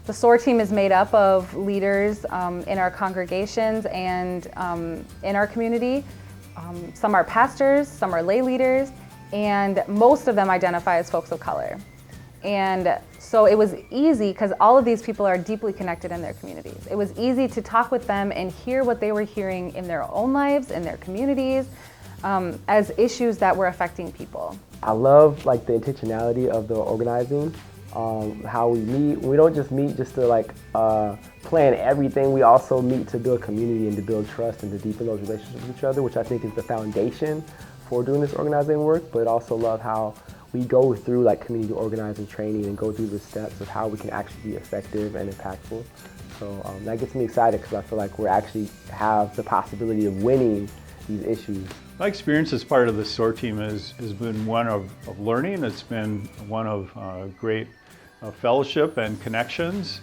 The SOAR team is made up of leaders in our congregations and in our community. Some are pastors, some are lay leaders, and most of them identify as folks of color. And so it was easy because all of these people are deeply connected in their communities. It was easy to talk with them and hear what they were hearing in their own lives, in their communities, as issues that were affecting people. I love the intentionality of the organizing, how we meet. We don't just meet just to plan everything. We also meet to build community and to build trust and to deepen those relationships with each other, which I think is the foundation for doing this organizing work. But also love how we go through community organizing training and go through the steps of how we can actually be effective and impactful. So that gets me excited because I feel like we actually have the possibility of winning these issues. My experience as part of the SOAR team has been one of learning. It's been one of great fellowship and connections.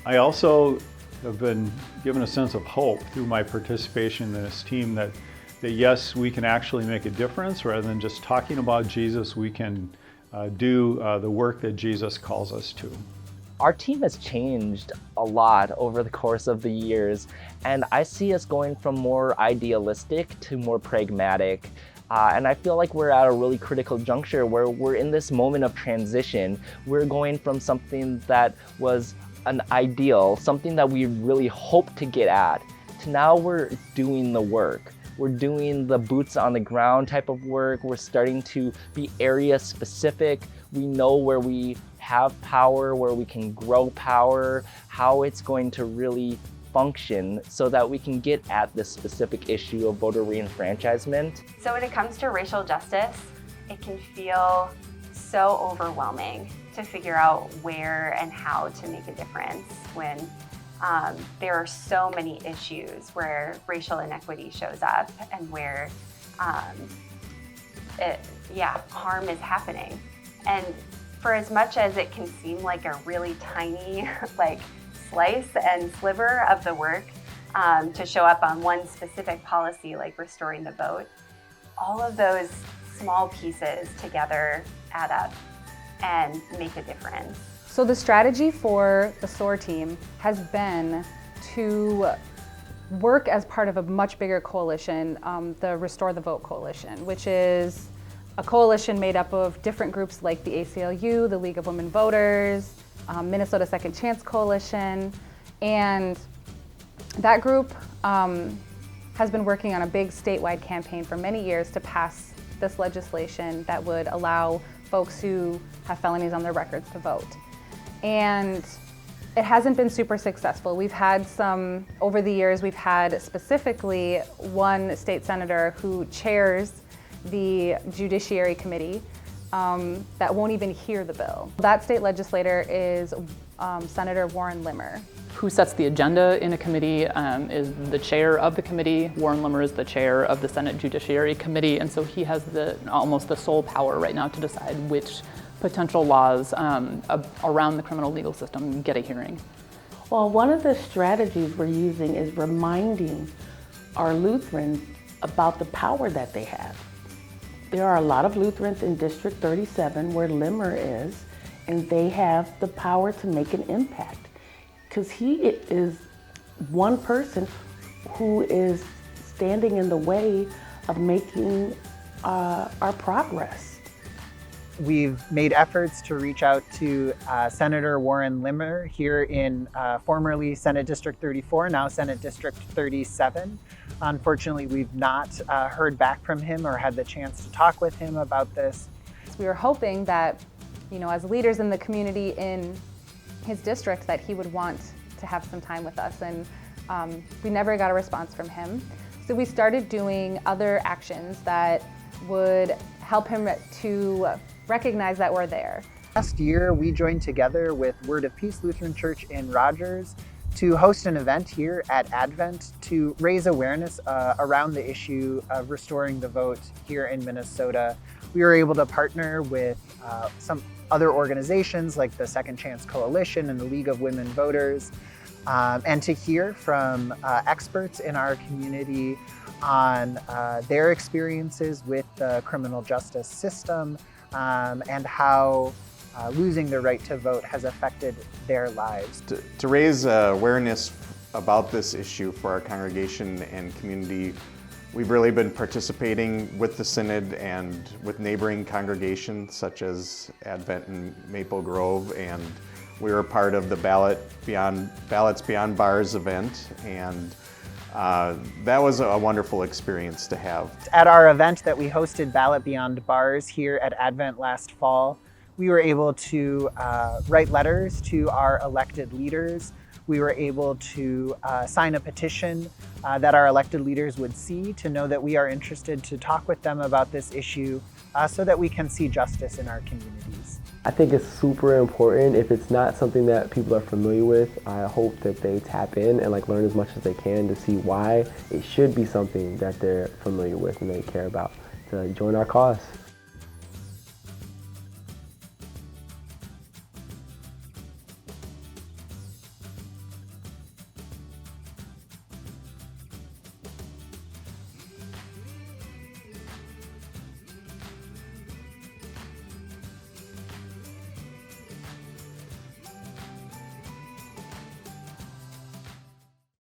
I also have been given a sense of hope through my participation in this team that yes, we can actually make a difference. Rather than just talking about Jesus, we can do the work that Jesus calls us to. Our team has changed a lot over the course of the years, and I see us going from more idealistic to more pragmatic. And I feel like we're at a really critical juncture where we're in this moment of transition. We're going from something that was an ideal, something that we really hope to get at, to now we're doing the work. We're doing the boots on the ground type of work. We're starting to be area specific. We know where we have power, where we can grow power, how it's going to really function so that we can get at this specific issue of voter reenfranchisement. So when it comes to racial justice, it can feel so overwhelming to figure out where and how to make a difference when there are so many issues where racial inequity shows up and where harm is happening. And for as much as it can seem like a really tiny slice and sliver of the work to show up on one specific policy like restoring the vote, all of those small pieces together add up and make a difference. So the strategy for the SOAR team has been to work as part of a much bigger coalition, the Restore the Vote Coalition, which is a coalition made up of different groups like the ACLU, the League of Women Voters, Minnesota Second Chance Coalition, and that group has been working on a big statewide campaign for many years to pass this legislation that would allow folks who have felonies on their records to vote. And it hasn't been super successful. We've had over the years, we've had specifically one state senator who chairs the Judiciary Committee that won't even hear the bill. That state legislator is Senator Warren Limmer. Who sets the agenda in a committee is the chair of the committee. Warren Limmer is the chair of the Senate Judiciary Committee, and so he has almost the sole power right now to decide which potential laws around the criminal legal system get a hearing. Well, one of the strategies we're using is reminding our Lutherans about the power that they have. There are a lot of Lutherans in District 37 where Limmer is, and they have the power to make an impact because he is one person who is standing in the way of making our progress. We've made efforts to reach out to Senator Warren Limmer here in formerly Senate District 34, now Senate District 37. Unfortunately, we've not heard back from him or had the chance to talk with him about this. We were hoping that, as leaders in the community in his district, that he would want to have some time with us, and we never got a response from him. So we started doing other actions that would help him to recognize that we're there. Last year, we joined together with Word of Peace Lutheran Church in Rogers to host an event here at Advent to raise awareness around the issue of restoring the vote here in Minnesota. We were able to partner with some other organizations like the Second Chance Coalition and the League of Women Voters, and to hear from experts in our community on their experiences with the criminal justice system and how losing the right to vote has affected their lives. To raise awareness about this issue for our congregation and community, we've really been participating with the Synod and with neighboring congregations such as Advent and Maple Grove, and we were part of the Ballots Beyond Bars event, and that was a wonderful experience to have. At our event that we hosted, Ballot Beyond Bars, here at Advent last fall, we were able to write letters to our elected leaders. We were able to sign a petition that our elected leaders would see to know that we are interested to talk with them about this issue so that we can see justice in our communities. I think it's super important. If it's not something that people are familiar with, I hope that they tap in and learn as much as they can to see why it should be something that they're familiar with and they care about, to join our cause.